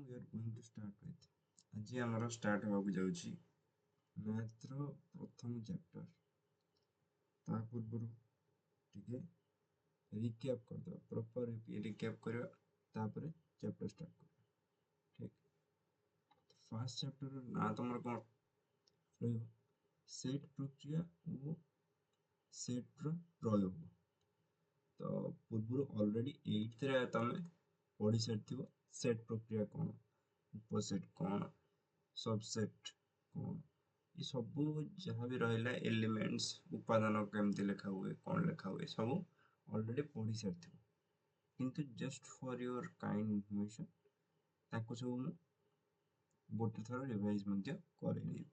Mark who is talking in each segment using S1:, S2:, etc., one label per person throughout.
S1: we are going to start with ଆଜି ଆମର start ହେବାକୁ ଯାଉଛି ମ୍ୟାଥର ପ୍ରଥମ ଚ୍ୟାପ୍ଟର। ତା ପୂର୍ବରୁ ଟିକେ ରିକ୍ୟାପ୍ କରିଦେବା, ପ୍ରପର ରିକ୍ୟାପ୍ କରିବା, ତାପରେ ଚ୍ୟାପ୍ଟର ଷ୍ଟାର୍ଟ କରିବା। ଠିକ୍, ଫାର୍ଷ୍ଟ ଚ୍ୟାପ୍ଟରର ନାଁ ତମର କ'ଣ ରହିବ? ସେଟ୍ ପ୍ରକ୍ରିୟା ଓ ସେଟ୍ର ପ୍ରୟୋଗ। ତ ପୂର୍ବରୁ ଅଲରେଡ଼ି ଏଇଥିରେ ତମେ ପଢ଼ି ସାରିଥିବ ସେଟ୍ ପ୍ରକ୍ରିୟା କ'ଣ, ଉପସେଟ୍ କ'ଣ, सबसेट कौन, ये सब जहाँ भी रहा एलिमेंट्स उपादान केमती लिखा हुए कौन लिखा हुए सब ऑलरेडी पढ़ी सारी किंतु just for your kind information ताको सब मु गोटे थर रिवाइज करेनी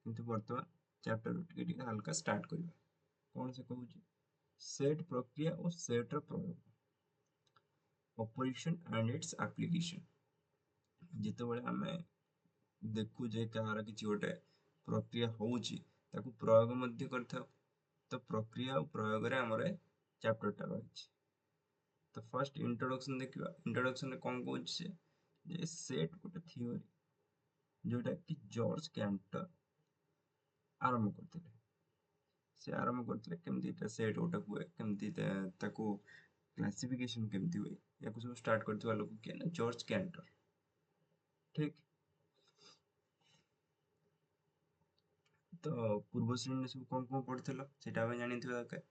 S1: किंतु वर्तमान चैप्टर टिके हल्का स्टार्ट करबा। कौन से कहूँ सेट प्रक्रिया और सेट्र प्रयोग, ऑपरेशन एंड इट्स एप्लीकेशन। जितेबाला आम देखु जे कहार किसी गोटे प्रक्रिया होउची ताकू प्रयोग मध्य करथाउ, तो प्रक्रिया और प्रयोग रे हमरे चैप्टर टा रहिछि। तो फर्स्ट इंट्रोडक्शन देखिबा। इंट्रोडक्शन रे कोन कहउछि से जे सेट गोटे थियोरी जोटा कि जॉर्ज कैंटर आरंभ करथिले। से आरंभ करथिले केमती ता सेट गोटे हुए, केमती ताकू क्लासिफिकेशन केमती हुए, याकू सब स्टार्ट करथिबा लोक के ना जॉर्ज कैंटर। ठीक, तो पूर्व श्रेणी सब कौन कौन पढ़ी से जानी दरकार।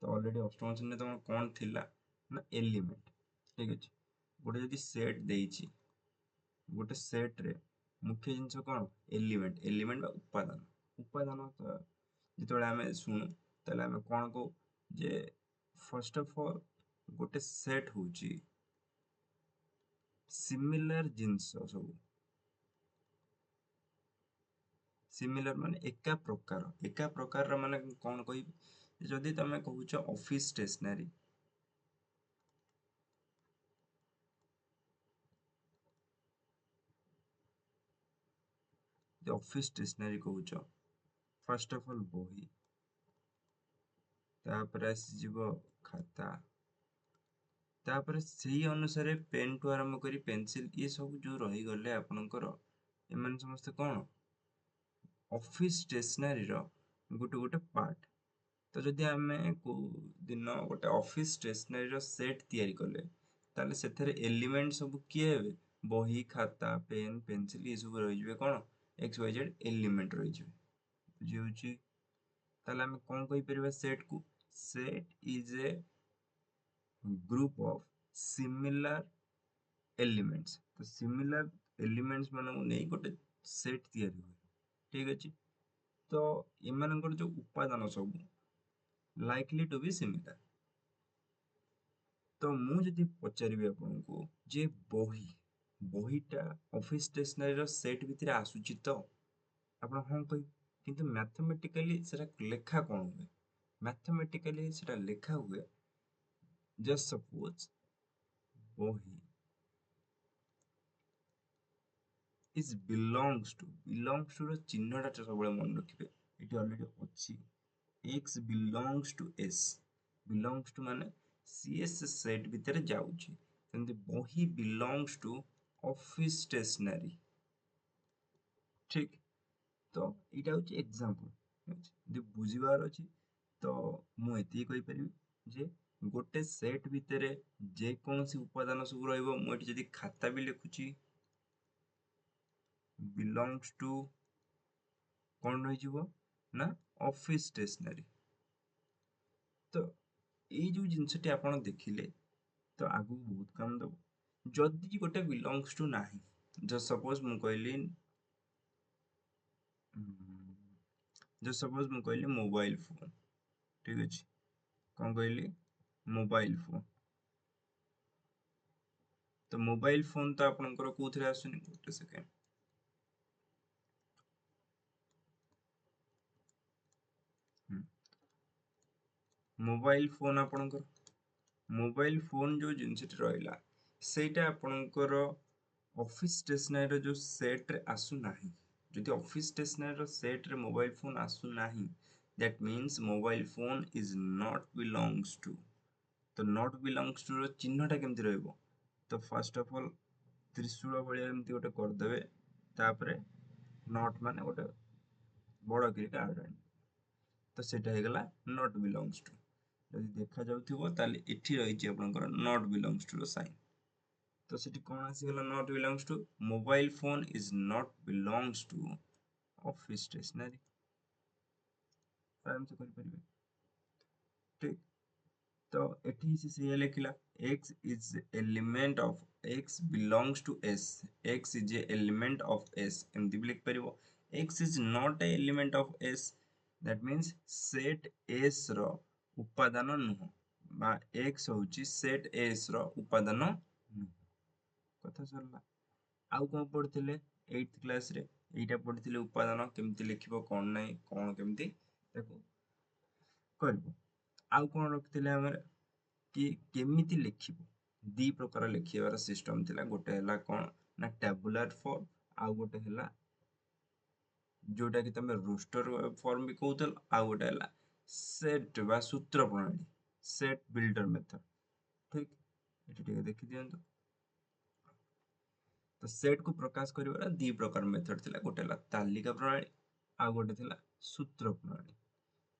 S1: तो ऑलरेडी अष्टम श्रेणी तुम कौन थिला ना एलिमेंट। ठीक अच्छे, गोटे जदि सेट देइछि, गोटे सेट रे मुख्य जिनस कौन एलिमेंट, एलिमेंट बा उपादान। उपादान तो जिते आम शुणु ताले आम कौन कहू जे फर्स्ट ऑफ ऑल गोटे सेट होची सिमिलर जिनस सब, सिमिलर माने एका प्रकार माने कौन कहि जदि तमे कहूछ ऑफिस स्टेशनरी, ऑफिस स्टेशनरी कहूछ फर्स्ट ऑफ ऑल बही, तापर आसीजिवो खाता, तापर सही अनुसार पेन टू आरंभ करी पेंसिल ये सब जो रही गले आपनकर एमान समस्त कौन ऑफिस स्टेशनरी रो गोटे गोटे पार्ट। तो जदि आम को दिन गोटे ऑफिस स्टेशनरी रो सेट तैयारी कले ताले सेथरे एलिमेंट सब किए हेबे, बही खाता पेन पेंसिल ये सब रही कौन एक्स वाई जेड एलिमेंट रही बुझी। ताले आम कौन कहि परिबा सेट को, set is a group of similar elements. तो सिमिलर एलिमेंट्स मानू नहीं गोटे सेट तैयारी हुए। ठीक अच्छे, तो एमानकर जो उपादान सब लाइकली टू बी सिमिलर। तो मु जदि पचारिबी आपनको जे बही, बहीटा ऑफिस स्टेशनरी रो सेट भितर आसुची तो आपण हां कहि, किंतु मैथमेटिकली सेटा लेखा कोन हुए, मैथमेटिकली सेटा लेखा हुए जस्ट सपोज बही इज बिलोंग्स टू रो चिन्हटा सब मन रखिबे एटी ऑलरेडी अछि x belongs to s, belongs to माने cs सेट भितर जाउची, सेंति बही बिलोंग्स टू ऑफिस स्टेशनरी। ठीक, तो इटा होची एग्जांपल जे बुझिबार अछि। तो मु एति कहि परिबी जे गोटे सेट भितर जे कोनसी उपादान सब रहइबो, मु एटी जदि खाता भी लिखुची बिलोंग्स टू कौन रही ना ऑफिस स्टेशनरी। तो ये जो जिनसटी आपण देखिले तो आगु बहुत काम दब। जदि गोटे बिलोंग्स टू नाही, जस्ट सपोज मु कहली मोबाइल फोन। ठीक अच्छे, कौन कहली मोबाइल फोन। तो मोबाइल फोन तो आपनकर कोथरे आसुनी, गोटे सेकेंड मोबाइल फोन आपनकर मोबाइल फोन जो जिनसटी रहिला सेटा आपनकर ऑफिस स्टेशनरी रो जो सेट रे आसु नाही। जदि ऑफिस स्टेशनरी रो सेट रे मोबाइल फोन आसु नाही, that means mobile phone is not belongs to. तो नॉट बिलोंग्स टू रो चिन्हटा केमती रहइबो, तो फर्स्ट ऑफ ऑल त्रिशूल भाया एमती गोटे करदे तापर नॉट माने गोटे बड़ कि कार्ड आने तो सेटा हेगला नॉट बिलोंग्स टू जदि देखा जाउथिबो ताले एठी रहिछि आपनकर नॉट बिलोंग्स टू रो साइन तो सेठी कोन आसीगला not belongs to mobile phone is not belongs to office stationery आराम से कर परिबे ठीक तो एठी से लिखला x is element of x belongs to s x is a element of s एमती भी लिख परिबो x is not a element of s that means set s रो उपादान नुह बा x होची set s रो उपादान नुह कथा सरला आउ कोन पढिथिले 8th क्लास रे एटा पढिथिले उपादान केमती लिखिबो कोन नै कोन केमती ताको करबो आउ कोन रखथिले हमर कि केमिति लिखिबो दी प्रकार लिखिबार सिस्टम थिला गोटे हला कोन ना टेबुलर फॉर्म आउ गोटे हला जोटा कि तमे रोस्टर फॉर्म भी कहउतल आउ गोटे हला सेट बा सूत्र प्रणाली सेट बिल्डर मेथड ठीक एटी ठीक देखि दियंतो तो सेट को प्रकाश करिवार दी प्रकार मेथड थिला गोटे हला तालिका प्रणाली आउ गोटे थिला सूत्र प्रणाली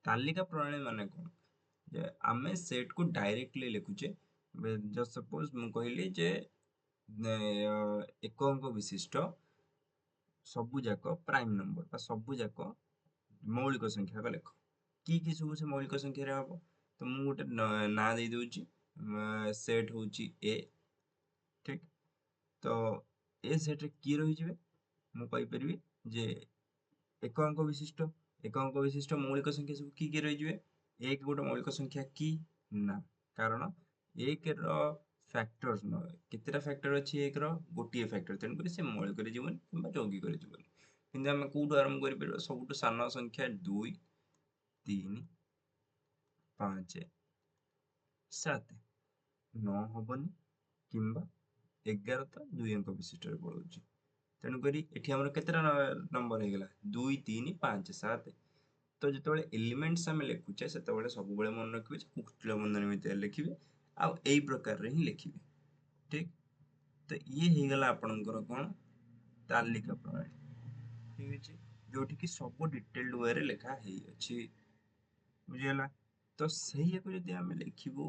S1: तालिका प्रणाली माने कोन जे आमे सेट को डायरेक्टली लिखुचे जस्ट सपोज मु कहली जे एक अंक विशिष्ट सबु जाक प्राइम नंबर बा सबु जाक मौलिक संख्या का लेख कि सब से मौलिक संख्या रे हबो तो मु गोटे ना दे दोची सेट होची ए ठीक तो ए सेट रे की रहि जिवे मु कहि परबी जे एक अंक विशिष्ट मौलिक संख्या सब की रहि जिवे एक गोटे मौलिक संख्या की ना कारण एक रो फैक्टर्स न केतेटा फैक्टर अछि एक रो गोटिए फैक्टर तेन पर से मौलिक रे जीवन किबा यौगिक रे जीवन किंतु हम कोड आरंभ करि परबो सबटु सानो संख्या 2 3 5 7 9 हबनी किंबा 11 तो 2 अंक विशिष्ट रे पड़ुची तेणु करी एठी हमर केतेटा नंबर हे गेला 2 3 5 7 तो जिते एलिमेंट्स आम लिखुचे से सब मन रखिए कुटिल बंधन भितर लिखिए आउ यही प्रकार रे ही लिखिए ठीक तो ये हो गला आपणकर कौन तालिका प्रणाली ठीक अच्छे जोटि कि सब डिटेल्ड वे रे लिखा है अच्छी बुझीगला तो सही को जदि आम लिखिबू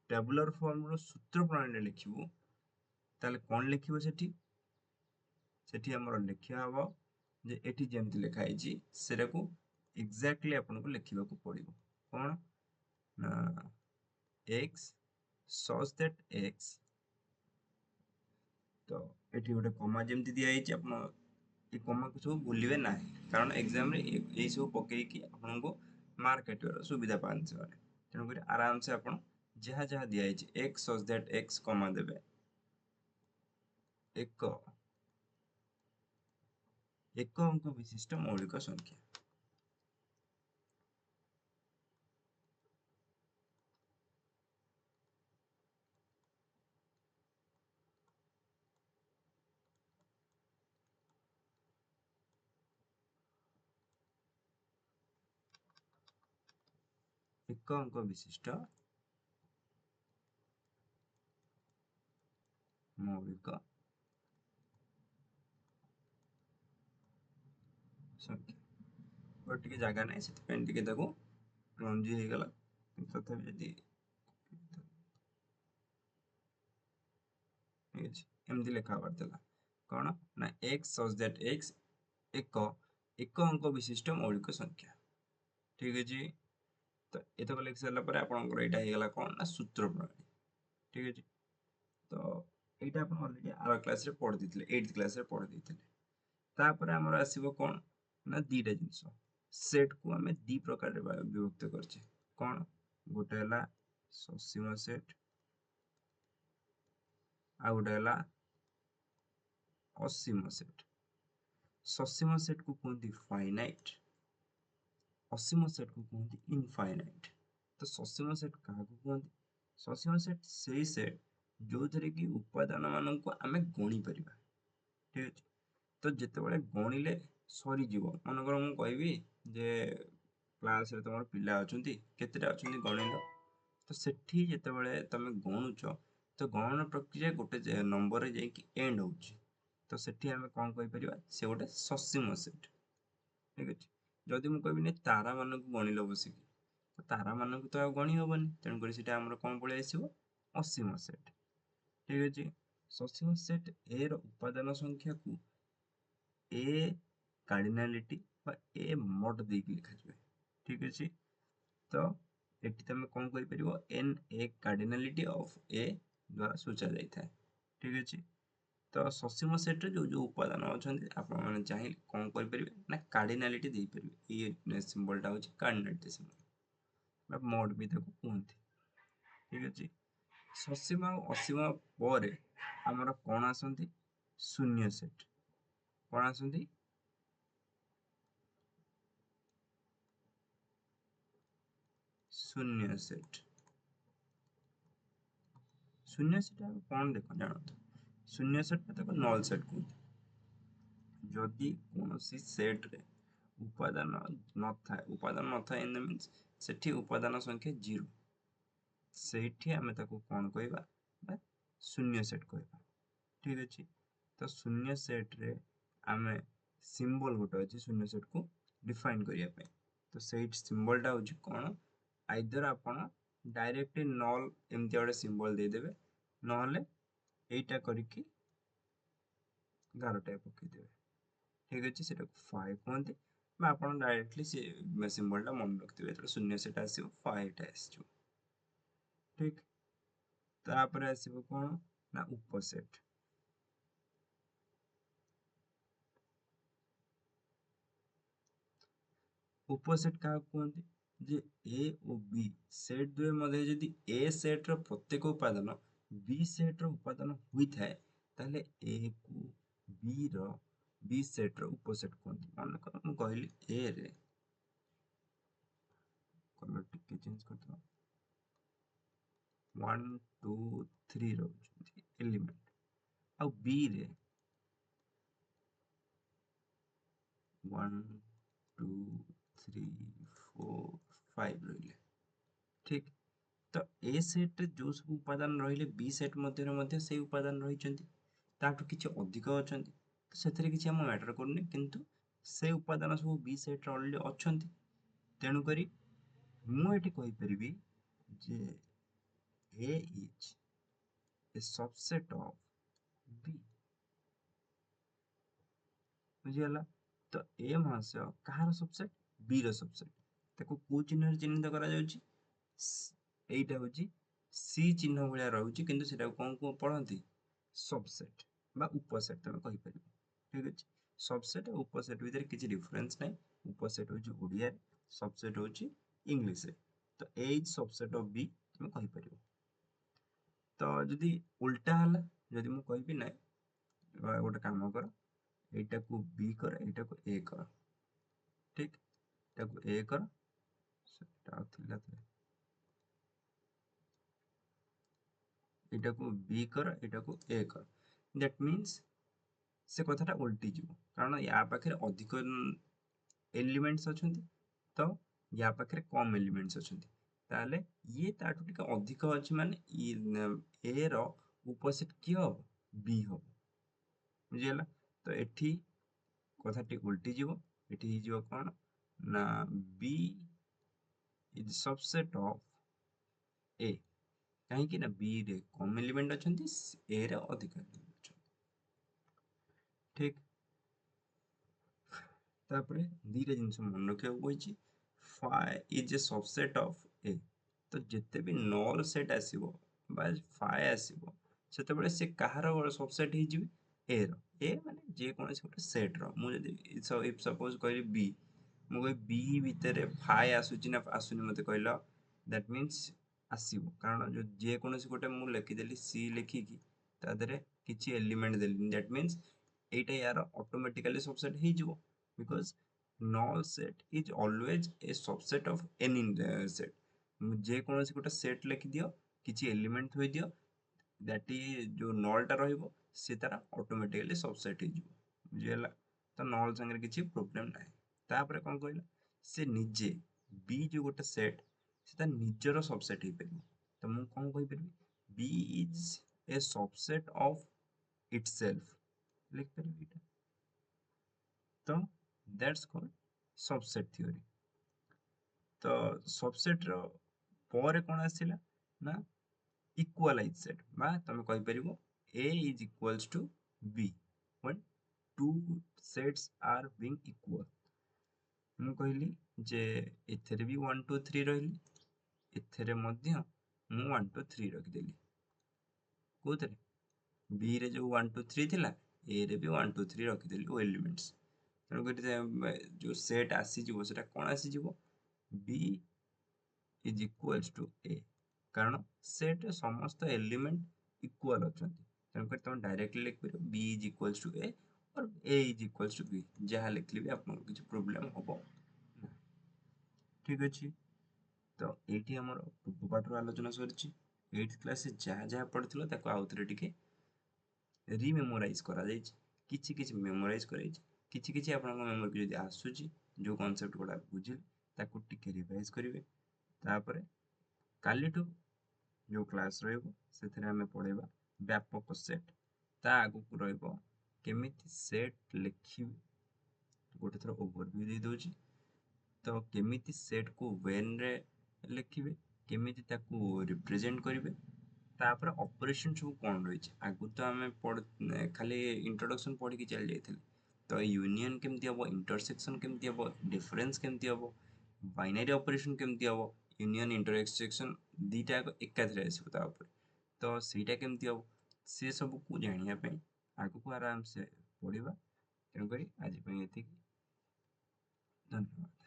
S1: टेबुलर फॉर्म रो सूत्र प्रणाली लिखिबू ताले कौन लिखिबो सेठी हमर लिखिया हबो जे एठी जेमति लिखा है सेटा को एग्जैक्टली आपन को लिखिबा को पड़िबो कोन ना x such that x तो एठी गोटे कमा जेमति दिया है आपन ए कमा को सब भूलिबे ना कारण एग्जाम रे ए सब पकई कि आपन को मार्क काटिबार सुविधा पान से तेणु करी आराम से आपन जहा जहा दिया है x such that x कमा देबे एक अंक विशिष्ट मौलिक संख्या एक अंक विशिष्ट मौलिक संख्या और टिके जगह नहीं से टिके ताको रंजी हो गला तथापि यदि एमती लिखा करथिला कौन ना x such that x एक अंक विशिष्ट मौलिक संख्या ठीक अछि तो एतक लिख सारा पर आपनकर एटा हे गला कोन ना सूत्र प्रणाली ठीक अछि तो एटा अपन ऑलरेडी आर क्लास रे पढ़ दिथिले 8th क्लास रे पढ़ दिथिले तापर हमर आसीबो कोन ना दीटा जिंस सेट को हमें दी प्रकार रे विभक्त करछे कोन गोटे हला ससीम सेट आ गोटे हला असीम सेट ससीम सेट को कहते फाइनाइट असीम सेट को कहते इनफाइनाइट तो ससीम सेट क्या कहते ससीम सेट से सेट जो थे कि उपादान मान को आम गणी पार ठीक अच्छे तो जिते गणिले सरीज मनकर मुझे कहबी जे क्लास रे तुम पिला अच्छा केतेटा अच्छा गणिल तो सेठी जिते तुम गणुच तो गणन प्रक्रिया गोटे नंबर जाइए एंड होउची तो सेठी आमे कौन कहि परिबा से गोटे ससीम सेट ठीक अछि जदि मु कहबिनी तारा मानक गणिल बसिकी तो तारा मानक तो गणि हबनी तेणु करी सेटा हमर कौन पळे आसीबो असीम सेट ठीक अछि ससीम सेट ए रो उपादान संख्या को ए कार्डिनालिटी बा ए मड देकी लिखा जाय ठीक अछि तो एटी तमे कौन करि परिबो एन ए कार्डिनालिटी ऑफ ए द्वारा सूचा जाय था ठीक अछि तो ससीम सेट रे जो जो उपादान अछंती आपण माने चाहिए कौन करि परिबे ना कार्डिनालिटी देई परिबे ये सिंबल टा होची कार्डिनालिटी सिंबल बा मोड भी ताको कहंती ठीक अछि ससीम और असीम परे हमर कोन आसंती शून्य सेट कोन आसंती शून्य सेट शून्य सेट कौन देखो जानत शून्य सेट ताको नल सेट कहंती जदि कोनोसी सेट रे उपादान न था इन द मीन्स सेठी उपादान संख्या 0 सेठी आमे ताको कोन कहबा बा शून्य सेट कहबा ठीक अछि तो शून्य सेट रे आमे सिंबल गोटे अछि शून्य सेट को डिफाइन करिया पे तो सेट सिंबल टा होछि कोन आइदर आपण डायरेक्ट नल एमती गोटे सिंबल दे देबे नहले एटा करिकी गारो टाइप पकई देबे ठीक अछि सेटा 5 कहंती बा आपण डायरेक्टली से सिंबल टा मन रखथिबे तो शून्य सेट आसीबो 5 टा आसीबो ठीक तापर आसीबो कोन ना उपसेट उपसेट का कहंती जे ए और बी सेट दुए मध्ये यदि ए सेट रो प्रत्येक उपादान बी सेट रो उपादान होई थाए ताले ए को बी रो बी सेट रो उपसेट कहंती मन कर मु कहली ए रे कलर टिके चेंज करतो 1 2 3 रो एलिमेंट आ बी रे 1 2 3 4 5 रहिले ठीक तो ए सेट रे जो सब उपादान रहिले बी सेट मध्य से उपादान रहिचंती ताठू किछि अधिक अछंती तो सेथरे किछि हम मैटर करनी किंतु से उपादान सब बी सेट रे ऑलरेडी अछंती तेणु करी मु एठी कहि परिबी जे A is a subset of B बुझिगला तो ए महाशय कहार सबसेट बी रो सबसेट ताको को चिन्ह चिन्हित करा जाउची एटा होची सी चिन्ह भलिया रहउची किंतु सेटा कोन को पढंती सबसेट बा उपसेट तमे कहि परिबो ठीक अछि सबसेट और उपसेट भीतर किछि डिफरेंस नै उपसेट होची ओडिया सबसेट होची इंग्लिश रे तो ए इज सबसेट ऑफ बी तमे कहि परिबो तो जदि उल्टा हला जदि मु कहबी नै गोटे काम कर एटा को बी कर एटा को ए कर ठीक एटा को ए कर सेटा थिला एटा को बी कर एटा को ए कर दैट मीन्स से कथाटा उल्टी जीवो कारण या पाखरे अधिक एलिमेंट्स अछंती तो या पाखरे कम एलिमेंट्स अछंती ताले ये ताठू टिके अधिक अछि माने ए रो उपसेट की हो बी हो बुझियला तो एठी कथाटी उल्टी जीवो एठी ही जीवो कोन ना बी इज सबसेट ऑफ ए कहीं कि ना बी रे कम एलिमेंट अछंती ए रे अधिक एलिमेंट अछंती ठीक तापरे दीटा जिनस मन रखिया होइछि phi is a subset of A तो जिते भी नल सेट आसीबो बा phi आसीबो सेते बेले से कहार सबसेट ही जिवे ए रो ए माने जे कोनसे गोटे सेट रो मु जदी सो इफ सपोज कहि बी मु कहि बी भितरे phi आसुची ना आसुनी मते कहलो दैट मींस आसीबो कारण जो जे कोनसे गोटे मु लिखि देली सी लिखि की ता देरे किछि एलिमेंट देली दैट मींस एटा यार ऑटोमेटिकली सबसेट ही जिवो because null set is always a subset of any set जे कोनोसी गोटे सेट लिखि दियो किछि एलिमेंट थोइ दियो दैट इज जो नल टा रहइबो से तारा ऑटोमेटिकली सबसेट ही जिवो बुझियला तो नल संगे किछि प्रॉब्लम नाही तापरे कोन कहला से निजे बी जो गोटे सेट सेटा निजरो सबसेट ही परिबो तो मु कोन कहि परिबी B is a subset of itself लिख पारिबे एटा। तो दैट्स कॉल्ड सबसेट थ्योरी। तो सबसेट रो पर कोन आसिला ना इक्वलाइज सेट बा तुम कहि परिबो A is equals to B when two sets are being equal। ମୁଁ କହିଲି ଯେ ଏଥିରେ ବି 1 2 3 ରହିଲି, ଏଥିରେ ମଧ୍ୟ ମୁଁ 1 2 3 ରଖିଦେଲି। କୋଉଥିରେ B ରେ ଯୋଉ 1 2 3 ଥିଲା A ରେ ବି 1 2 3 ରଖିଦେଲି ଓ ଏଲିमेंट्स। ତେଣୁ କରି ଯୋଉ ସେଟ୍ ଆସିଯିବ ସେଟା କ'ଣ ଆସିଯିବ B is equals to A, କାରଣ ସେଟ୍ ରେ ସମସ୍ତ ଏଲିमेंट इक्वल ଅଛନ୍ତି। ତେଣୁ କରି ତମେ डायरेक्टली लिख परिबो B is equals to A और A is equals to B, जहाँ लिखले भी आपको किसी प्रॉब्लम होबो ना। ठीक अछि। तो एठी हमर पूर्व पाठर आलोचना सरिछि। 8th क्लास रे जहाँ जहाँ पढ़िथिलो ताको आउथरे टिके रिमेमोराइज करा जाइछि, किछि किछि मेमोराइज कराइछि, किछि किछि आपनक मेमोरी जदि आसुछि जो कांसेप्ट गुडा बुझिल ताको टिके रिवाइज करिवे। तापरे कालीठु जो क्लास रहइबो सेथरे हमें पढेबा व्यापक सेट। ता आगु रहइबो केमिति सेट लिखिबे, गोटे थोर ओवरव्यू दे दोछि। तो केमिति सेट को वेन रे लिखिबे, केमिति ताको रिप्रेजेंट करिवे, तापर ऑपरेशन सब कोन रहिछि। आगु तो हमें खाली इंट्रोडक्शन पढ़ी के चल जाइथिले। तो यूनियन केमति हबो, इंटरसेक्शन केमति हबो, डिफरेंस केमति हबो, बाइनरी ऑपरेशन केमति हबो, यूनियन इंटरसेक्शन दीटा एकाथरे आसीबो ता ऊपर। तो सेटा केमति हबो से सब को जानिया पे आगु को आराम से पढ़िबा। तेणु करी आज पे एतिकी। धन्यवाद।